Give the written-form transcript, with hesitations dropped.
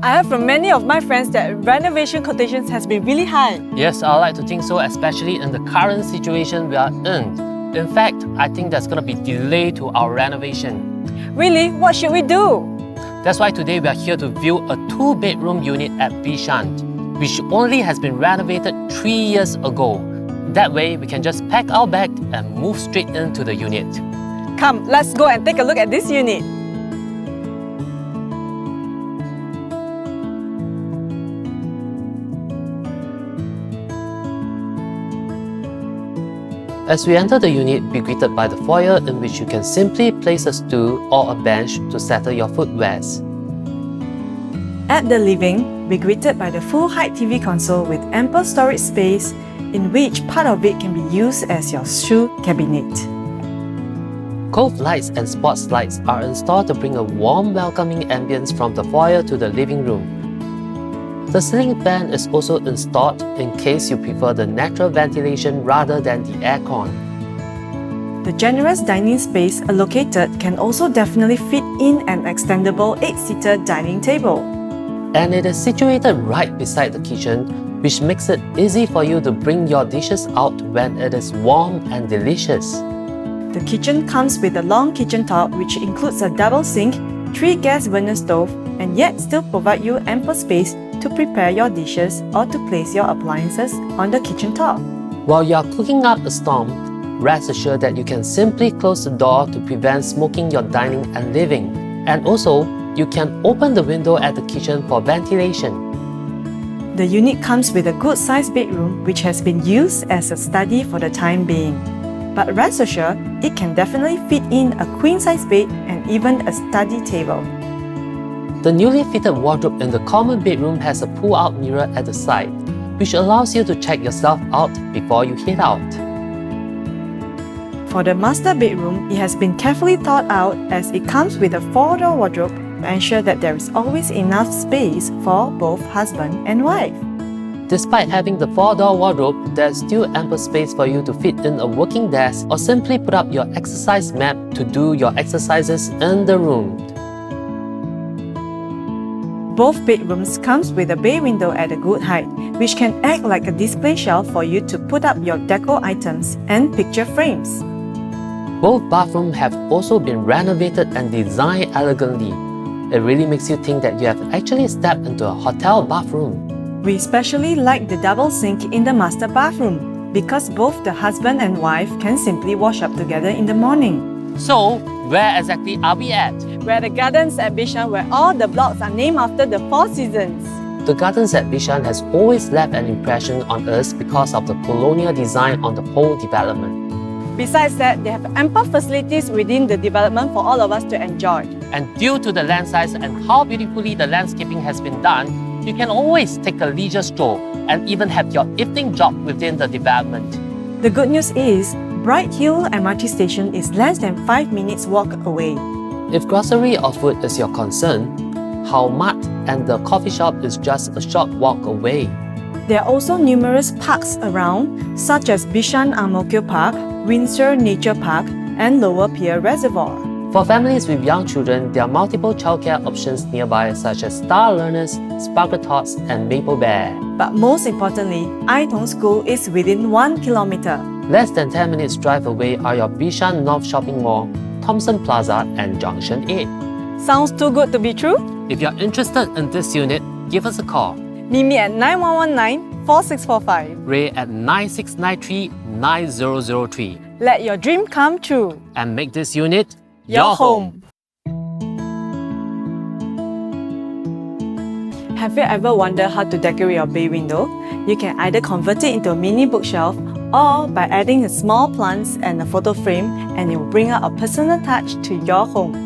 I heard from many of my friends that renovation quotations has been really high. Yes, I like to think so, especially in the current situation we are in. In fact, I think there's going to be delay to our renovation. Really? What should we do? That's why today we are here to view a 2-bedroom unit at Bishan, which only has been renovated 3 years ago. That way, we can just pack our bag and move straight into the unit. Come, let's go and take a look at this unit. As we enter the unit, be greeted by the foyer in which you can simply place a stool or a bench to settle your footwears. At the living, we're greeted by the full-height TV console with ample storage space, in which part of it can be used as your shoe cabinet. Cove lights and sports lights are installed to bring a warm, welcoming ambience from the foyer to the living room. The ceiling fan is also installed in case you prefer the natural ventilation rather than the aircon. The generous dining space allocated can also definitely fit in an extendable 8-seater dining table. And it is situated right beside the kitchen, which makes it easy for you to bring your dishes out when it is warm and delicious. The kitchen comes with a long kitchen top which includes a double sink, 3 gas burner stove, and yet still provide you ample space to prepare your dishes or to place your appliances on the kitchen top. While you are cooking up a storm, rest assured that you can simply close the door to prevent smoking your dining and living. And also, you can open the window at the kitchen for ventilation. The unit comes with a good-sized bedroom which has been used as a study for the time being. But rest assured, it can definitely fit in a queen-size bed and even a study table. The newly fitted wardrobe in the common bedroom has a pull-out mirror at the side, which allows you to check yourself out before you head out. For the master bedroom, it has been carefully thought out as it comes with a 4-door wardrobe to ensure that there is always enough space for both husband and wife. Despite having the 4-door wardrobe, there's still ample space for you to fit in a working desk or simply put up your exercise mat to do your exercises in the room. Both bedrooms comes with a bay window at a good height, which can act like a display shelf for you to put up your deco items and picture frames. Both bathrooms have also been renovated and designed elegantly. It really makes you think that you have actually stepped into a hotel bathroom. We especially like the double sink in the master bathroom because both the husband and wife can simply wash up together in the morning. So, where exactly are we at? We're at the gardens at Bishan where all the blocks are named after the 4 seasons. The gardens at Bishan has always left an impression on us because of the colonial design on the whole development. Besides that, they have ample facilities within the development for all of us to enjoy. And due to the land size and how beautifully the landscaping has been done, you can always take a leisure stroll and even have your evening jog within the development. The good news is, Brighthill MRT station is less than 5 minutes walk away. If grocery or food is your concern, How Mat and the coffee shop is just a short walk away. There are also numerous parks around, such as Bishan Ang Mo Kio Park, Windsor Nature Park, and Lower Pier Reservoir. For families with young children, there are multiple childcare options nearby such as Star Learners, Sparkle Tots, and Maple Bear. But most importantly, Tong School is within 1 kilometer. Less than 10 minutes drive away are your Bishan North Shopping Mall, Thomson Plaza, and Junction 8. Sounds too good to be true? If you're interested in this unit, give us a call. Meet me at 9119-4645. Ray at 9693-9003. Let your dream come true. And make this unit Your home. Have you ever wondered how to decorate your bay window? You can either convert it into a mini bookshelf or by adding a small plants and a photo frame, and it will bring out a personal touch to your home.